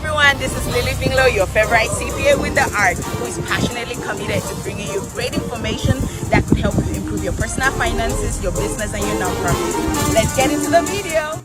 everyone, this is Lilly Mbinglo, your favorite CPA with the art, who is passionately committed to bringing you great information that could help you improve your personal finances, your business, and your nonprofit. Let's get into the video.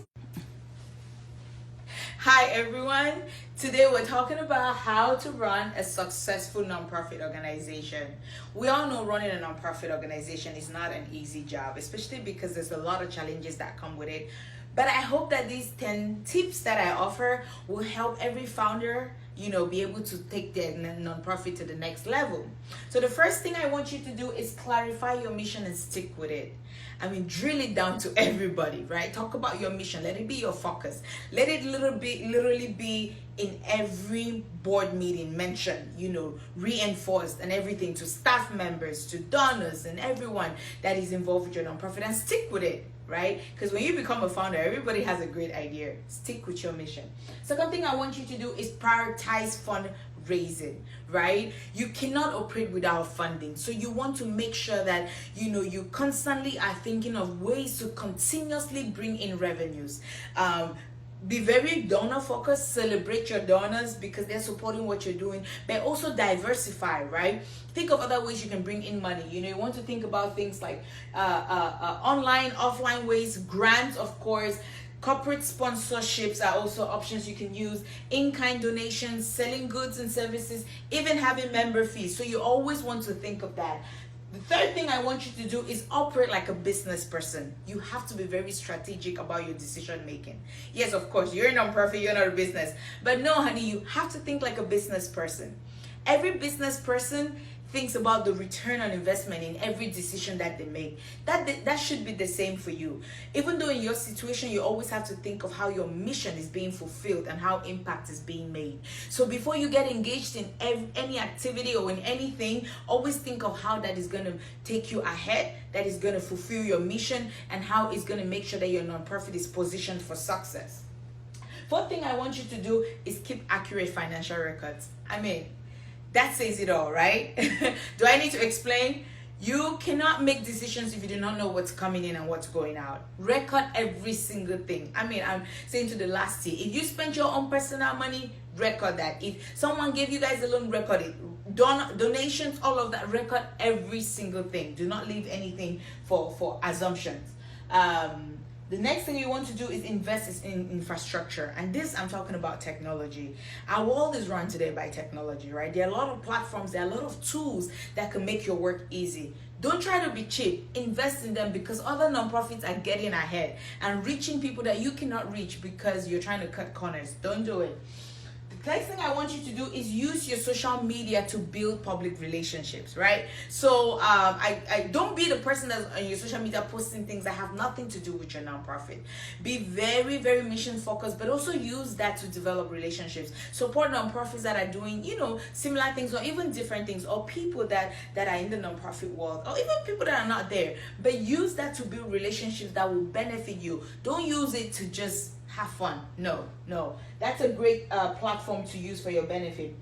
Hi everyone, today we're talking about how to run a successful nonprofit organization. We all know running a nonprofit organization is not an easy job, especially because there's a lot of challenges that come with it. But I hope that these 10 tips that I offer will help every founder, be able to take their nonprofit to the next level. So the first thing I want you to do is clarify your mission and stick with it. Drill it down to everybody, right? Talk about your mission. Let it be your focus. Let it literally be in every board meeting mentioned, reinforced and everything, to staff members, to donors, and everyone that is involved with your nonprofit, and stick with it. Right? Because when you become a founder, everybody has a great idea. Stick with your mission. Second thing I want you to do is prioritize fundraising, right? You cannot operate without funding. So you want to make sure that, you constantly are thinking of ways to continuously bring in revenues. Be very donor focused. Celebrate your donors because they're supporting what you're doing, but also diversify, right? Think of other ways you can bring in money. You want to think about things like online, offline ways, grants, of course. Corporate sponsorships are also options you can use. In-kind donations, selling goods and services, even having member fees. So you always want to think of that. The third thing I want you to do is operate like a business person. You have to be very strategic about your decision making. Yes, of course, you're a nonprofit, you're not a business. But no, honey, you have to think like a business person. Every business person thinks about the return on investment in every decision that they make. That should be the same for you. Even though in your situation, you always have to think of how your mission is being fulfilled and how impact is being made. So before you get engaged in any activity or in anything, always think of how that is going to take you ahead, that is going to fulfill your mission, and how it's going to make sure that your nonprofit is positioned for success. Fourth thing I want you to do is keep accurate financial records. That says it all, right? Do I need to explain? You cannot make decisions if you do not know what's coming in and what's going out. Record every single thing. I'm saying to the last year, if you spent your own personal money, record that. If someone gave you guys a loan, record it. Donations, all of that, record every single thing. Do not leave anything for assumptions. The next thing you want to do is invest in infrastructure. And this, I'm talking about technology. Our world is run today by technology, right? There are a lot of platforms, there are a lot of tools that can make your work easy. Don't try to be cheap. Invest in them because other nonprofits are getting ahead and reaching people that you cannot reach because you're trying to cut corners. Don't do it. The next thing I want you to do is use your social media to build public relationships, right? So I don't be the person that's on your social media posting things that have nothing to do with your nonprofit. Be very, very mission focused, but also use that to develop relationships. Support nonprofits that are doing, similar things or even different things, or people that are in the nonprofit world, or even people that are not there. But use that to build relationships that will benefit you. Don't use it to just have fun. No. That's a great platform to use for your benefit.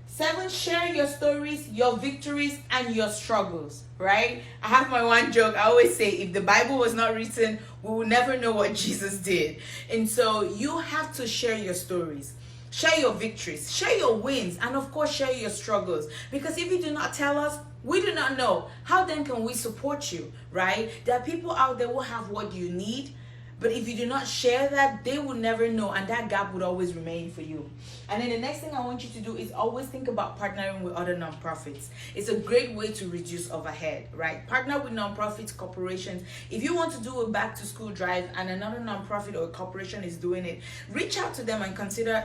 7, share your stories, your victories, and your struggles, right? I have my one joke. I always say, if the Bible was not written, we will never know what Jesus did. And so you have to share your stories. Share your victories, share your wins, and of course, share your struggles. Because if you do not tell us, we do not know. How then can we support you, right? There are people out there who have what you need, but if you do not share that, they will never know, and that gap would always remain for you. And then the next thing I want you to do is always think about partnering with other nonprofits. It's a great way to reduce overhead, right? Partner with nonprofits, corporations. If you want to do a back to school drive and another nonprofit or a corporation is doing it, reach out to them and consider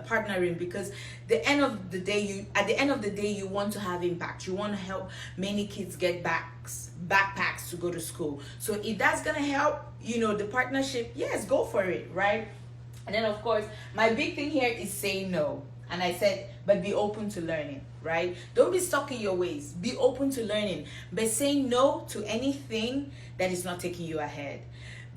partnering, because at the end of the day, you want to have impact. You want to help many kids get backpacks to go to school. So if that's gonna help, the partnership, yes, go for it, right? And then of course, my big thing here is say no. And I said, but be open to learning, right? Don't be stuck in your ways. Be open to learning, but say no to anything that is not taking you ahead.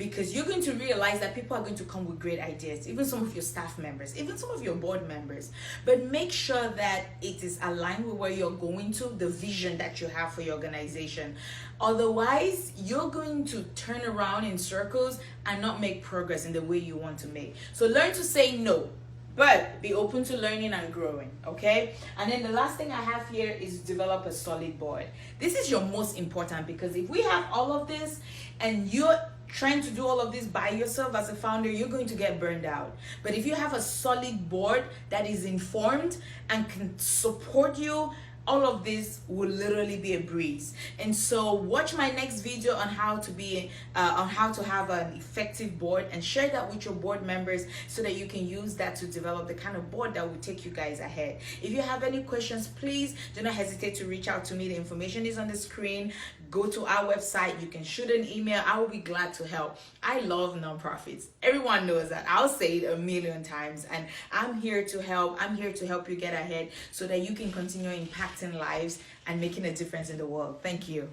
Because you're going to realize that people are going to come with great ideas, even some of your staff members, even some of your board members. But make sure that it is aligned with where you're going to, the vision that you have for your organization. Otherwise, you're going to turn around in circles and not make progress in the way you want to make. So learn to say no. but be open to learning and growing. Okay, and then the last thing I have here is develop a solid board. This is your most important, because if we have all of this and you're trying to do all of this by yourself as a founder, you're going to get burned out. But if you have a solid board that is informed and can support you, all of this will literally be a breeze. And so watch my next video on how to have an effective board, and share that with your board members so that you can use that to develop the kind of board that will take you guys ahead. If you have any questions, please do not hesitate to reach out to me. The information is on the screen. Go to our website. You can shoot an email. I will be glad to help. I love nonprofits. Everyone knows that. I'll say it a million times, and I'm here to help. I'm here to help you get ahead so that you can continue impacting lives and making a difference in the world. Thank you.